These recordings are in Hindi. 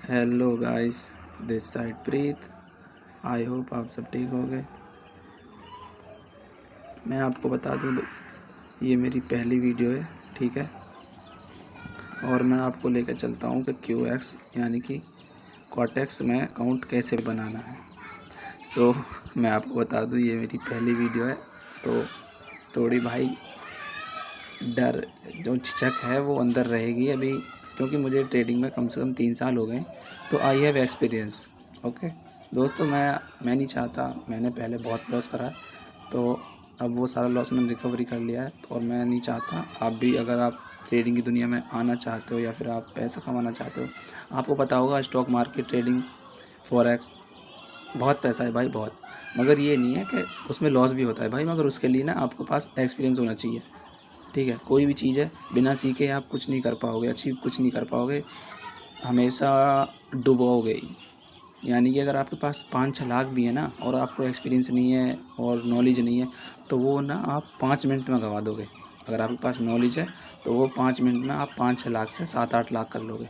Hello guys, this side Preet. I hope आप सब ठीक होंगे। मैं आपको बता दूं, ये मेरी पहली वीडियो है, ठीक है। और मैं आपको लेकर चलता हूं कि QX यानी कि कॉर्टेक्स में अकाउंट कैसे बनाना है। मैं आपको बता दूं, ये मेरी पहली वीडियो है, तो थोड़ी भाई डर जो झिझक है वो अंदर रहेगी अभी, क्योंकि मुझे ट्रेडिंग में कम से कम 3 साल हो गए। तो आई हैव एक्सपीरियंस। ओके दोस्तों, मैं नहीं चाहता, मैंने पहले बहुत लॉस करा है, तो अब वो सारा लॉस मैंने रिकवरी कर लिया है। और मैं नहीं चाहता आप भी, अगर आप ट्रेडिंग की दुनिया में आना चाहते हो या फिर आप पैसा कमाना चाहते हो, आपको पता होगा स्टॉक मार्केट, ट्रेडिंग, फॉरेक्स, बहुत पैसा है भाई, बहुत। मगर ये नहीं है कि उसमें लॉस भी होता है भाई, मगर उसके लिए ना आपके पास एक्सपीरियंस होना चाहिए, ठीक है। कोई भी चीज़ है, बिना सीखे आप कुछ नहीं कर पाओगे, अचीव कुछ नहीं कर पाओगे, हमेशा डुबोगे ही। यानी कि अगर आपके पास 5-6 लाख भी है ना, और आपको एक्सपीरियंस नहीं है और नॉलेज नहीं है, तो वो ना आप 5 मिनट में गंवा दोगे। अगर आपके पास नॉलेज है तो वो 5 मिनट में आप 5-6 लाख से 7-8 लाख कर लोगे,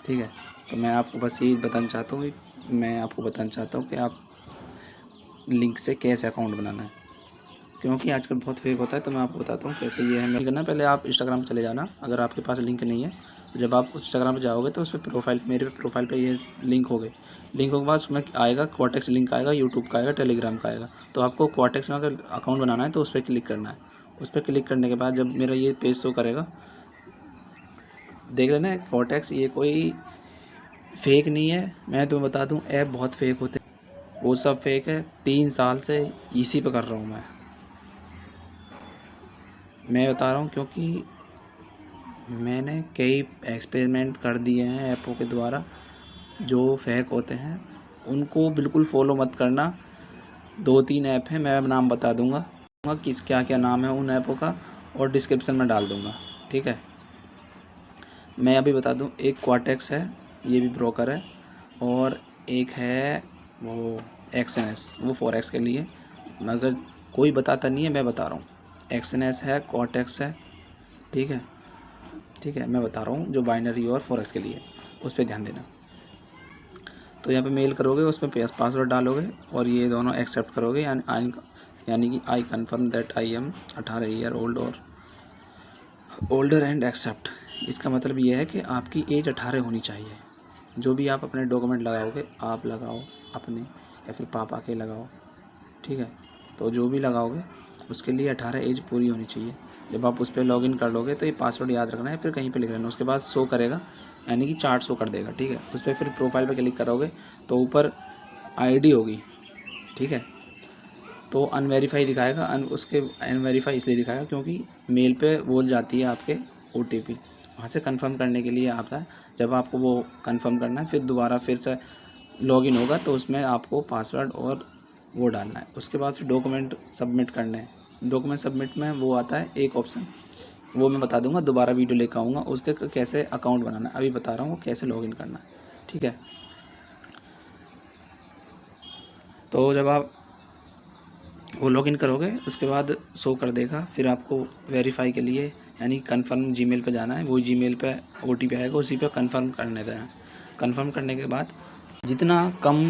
ठीक है। तो मैं आपको बस यही बताना चाहता हूँ, मैं आपको बताना चाहता हूँ कि आप लिंक से कैसे अकाउंट बनाना है, क्योंकि आजकल बहुत फेक होता है। तो मैं आपको बताता हूँ कैसे ये है। मैं करना, पहले आप इंस्टाग्राम पे चले जाना। अगर आपके पास लिंक नहीं है, तो जब आप इंस्टाग्राम पे जाओगे तो उस पर प्रोफाइल, मेरे प्रोफाइल पे ये लिंक हो गए। लिंक होने के बाद उसमें आएगा क्वाटेक्स लिंक आएगा, यूट्यूब का आएगा, टेलीग्राम का आएगा। तो आपको क्वाटेक्स में अगर अकाउंट बनाना है तो उस पर क्लिक करना है। उस पर क्लिक करने के बाद जब मेरा ये पेज शो करेगा, देख लेना क्वाटेक्स, ये कोई फेक नहीं है। मैं तुम्हें बता दूँ, ऐप बहुत फेक होते हैं, वो सब फेक है। 3 साल से इसी पे कर रहा हूँ मैं बता रहा हूँ, क्योंकि मैंने कई एक्सपेरिमेंट कर दिए हैं ऐपों के द्वारा जो फेक होते हैं। उनको बिल्कुल फॉलो मत करना। 2-3 ऐप हैं, मैं नाम बता दूंगा किस क्या क्या नाम है उन ऐपों का, और डिस्क्रिप्शन में डाल दूंगा, ठीक है। मैं अभी बता दूं, एक क्वाटेक्स है, ये भी ब्रोकर है, और एक है वो XNS, वो फॉरेक्स के लिए। मगर कोई बताता नहीं है, मैं बता रहा हूँ। XNS है, क्वाटेक्स है, ठीक है, ठीक है। मैं बता रहा हूँ जो बाइनरी और फॉरेक्स के लिए, उस पर ध्यान देना। तो यहाँ पे मेल करोगे, उसमें पासवर्ड डालोगे और ये दोनों एक्सेप्ट करोगे, यानी कि I confirm that I am 18 year old और ओल्डर एंड एक्सेप्ट। इसका मतलब ये है कि आपकी एज 18 होनी चाहिए। जो भी आप अपने डॉक्यूमेंट लगाओगे, आप लगाओ अपने या फिर पापा के लगाओ, ठीक है। तो जो भी लगाओगे उसके लिए 18 एज पूरी होनी चाहिए। जब आप उस पर लॉगिन कर लोगे तो ये पासवर्ड याद रखना है, फिर कहीं पे लिख लेना। उसके बाद शो करेगा, यानी कि चार्ट शो कर देगा, ठीक है। उस पर फिर प्रोफाइल पे क्लिक करोगे तो ऊपर आईडी होगी, ठीक है। तो अनवेरीफाई दिखाएगा, उसके अनवेरीफाई इसलिए दिखाएगा क्योंकि मेल पे बोल जाती है आपके OTP, वहाँ से कंफर्म करने के लिए आता है। जब आपको वो कंफर्म करना है, फिर दोबारा फिर से लॉगिन होगा तो उसमें आपको पासवर्ड और वो डालना है। उसके बाद फिर डॉक्यूमेंट सबमिट करने हैं। डॉक्यूमेंट सबमिट में वो आता है एक ऑप्शन, वो मैं बता दूंगा, दोबारा वीडियो लेकर आऊँगा उसके कैसे अकाउंट बनाना है। अभी बता रहा हूँ कैसे लॉगिन करना है, ठीक है। तो जब आप वो लॉगिन करोगे उसके बाद शो कर देगा, फिर आपको वेरीफाई के लिए यानी कंफर्म जीमेल पे जाना है। वो जीमेल पे OTP आएगा, उसी पे कंफर्म करने देना। कंफर्म करने के बाद जितना कम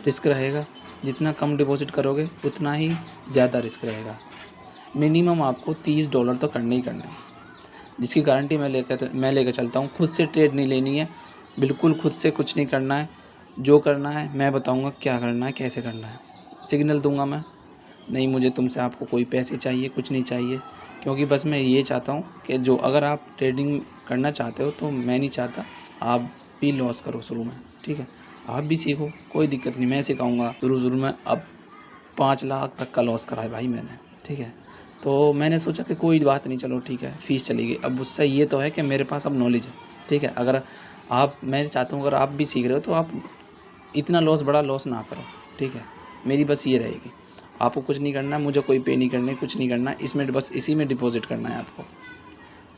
रिस्क रहेगा, जितना कम डिपॉजिट करोगे उतना ही ज़्यादा रिस्क रहेगा। मिनिमम आपको $30 तो करने ही करना है, जिसकी गारंटी मैं लेकर चलता हूँ। खुद से ट्रेड नहीं लेनी है, बिल्कुल खुद से कुछ नहीं करना है। जो करना है मैं बताऊँगा क्या करना है, कैसे करना है, सिग्नल दूंगा मैं। नहीं, मुझे तुमसे आपको कोई पैसे चाहिए, कुछ नहीं चाहिए, क्योंकि बस मैं ये चाहता हूँ कि जो अगर आप ट्रेडिंग करना चाहते हो तो मैं नहीं चाहता आप भी लॉस करो शुरू में, ठीक है। आप भी सीखो, कोई दिक्कत नहीं, मैं सिखाऊंगा। शुरू में अब 5 लाख तक का लॉस करा है भाई मैंने, ठीक है। तो मैंने सोचा कि कोई बात नहीं, चलो ठीक है, फ़ीस चली गई। अब उससे ये तो है कि मेरे पास अब नॉलेज है, ठीक है। अगर आप, मैं चाहता हूँ अगर आप भी सीख रहे हो तो आप इतना लॉस, बड़ा लॉस ना करो, ठीक है। मेरी बस ये रहेगी, आपको कुछ नहीं करना, मुझे कोई पे नहीं करने, कुछ नहीं करना। इसमें बस इसी में डिपॉजिट करना है आपको।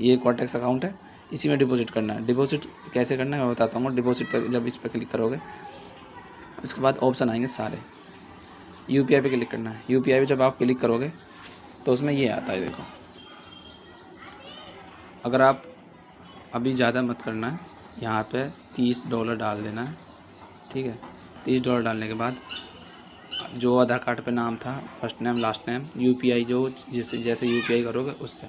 ये क्वाटेक्स अकाउंट है, इसी में डिपॉजिट करना है। डिपॉजिट कैसे करना है मैं बताता हूँ। डिपॉजिट पर जब इस पर क्लिक करोगे उसके बाद ऑप्शन आएंगे सारे, UPI पे क्लिक करना है। UPI पे जब आप क्लिक करोगे तो उसमें ये आता है, देखो। अगर आप अभी ज़्यादा मत करना है, यहाँ पे $30 डाल देना है, ठीक है। $30 डालने के बाद जो आधार कार्ड पे नाम था, first name last name, UPI जो जैसे यूपीआई करोगे उससे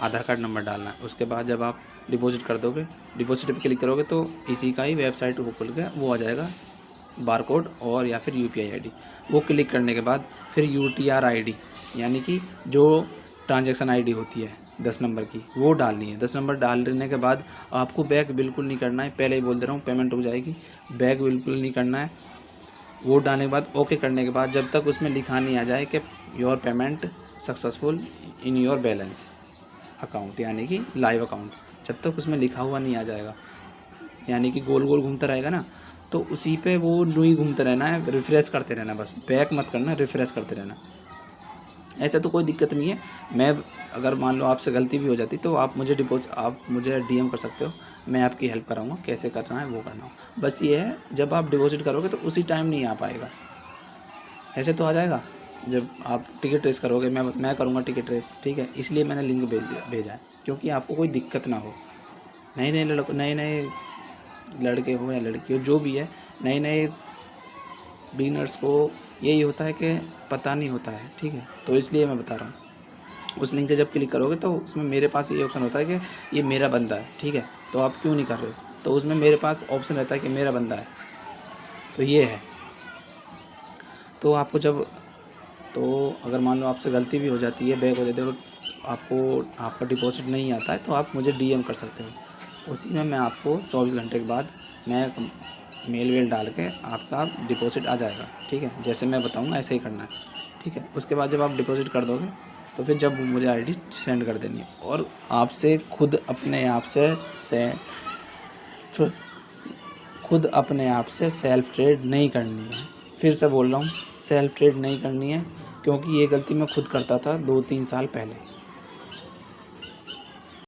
आधार कार्ड नंबर डालना है। उसके बाद जब आप डिपॉजिट कर दोगे, डिपॉजिट पे क्लिक करोगे तो इसी का ही वेबसाइट को खुल के वो आ जाएगा बारकोड और या फिर यूपीआई आईडी। वो क्लिक करने के बाद फिर यूटीआर आईडी यानी कि जो ट्रांजैक्शन आईडी होती है 10 नंबर की, वो डालनी है। 10 नंबर डालने के बाद आपको बैक बिल्कुल नहीं करना है, पहले ही बोल दे रहा हूँ, पेमेंट रुक जाएगी। बैक बिल्कुल नहीं करना है। वो डालने के बाद ओके करने के बाद जब तक उसमें लिखा नहीं आ जाए कि your payment successful in your balance account यानी कि लाइव अकाउंट, जब तक उसमें लिखा हुआ नहीं आ जाएगा, यानी कि गोल गोल घूमता रहेगा ना, तो उसी पे वो नुई घूमते रहना है, रिफ़्रेश करते रहना, बस बैक मत करना, रिफ़्रेश करते रहना। ऐसा तो कोई दिक्कत नहीं है। मैं अगर मान लो आपसे गलती भी हो जाती तो आप मुझे डीएम कर सकते हो, मैं आपकी हेल्प कराऊंगा, कैसे करना है वो करना हो। बस ये है, जब आप डिपॉजिट करोगे तो उसी टाइम नहीं आ पाएगा, ऐसे तो आ जाएगा जब आप टिकट ट्रेस करोगे। मैं करूँगा टिकट ट्रेस, ठीक है, इसलिए मैंने लिंक भेजा है, क्योंकि आपको कोई दिक्कत ना हो। नए लड़के हो या लड़की हो, जो भी है, नए बिगिनर्स को यही होता है कि पता नहीं होता है, ठीक है, तो इसलिए मैं बता रहा हूँ। उस लिंक से जब क्लिक करोगे तो उसमें मेरे पास ये ऑप्शन होता है कि ये मेरा बंदा है, ठीक है, तो आप क्यों नहीं कर रहे हो, तो उसमें मेरे पास ऑप्शन रहता है कि मेरा बंदा है, तो ये है। तो आपको अगर मान लो आपसे गलती भी हो जाती है, बैक हो जाती है, तो आपका डिपॉजिट नहीं आता है, तो आप मुझे डीएम कर सकते हो। उसी में मैं आपको 24 घंटे के बाद मैं मेल डाल के आपका डिपॉजिट आ जाएगा, ठीक है, जैसे मैं बताऊंगा ऐसे ही करना है, ठीक है। उसके बाद जब आप डिपॉजिट कर दोगे तो फिर जब मुझे आईडी सेंड कर देनी है, और आपसे खुद अपने आप से सेल्फ ट्रेड नहीं करनी है। फिर से बोल रहा हूँ, सेल्फ ट्रेड नहीं करनी है, क्योंकि ये गलती मैं खुद करता था 2-3 साल पहले।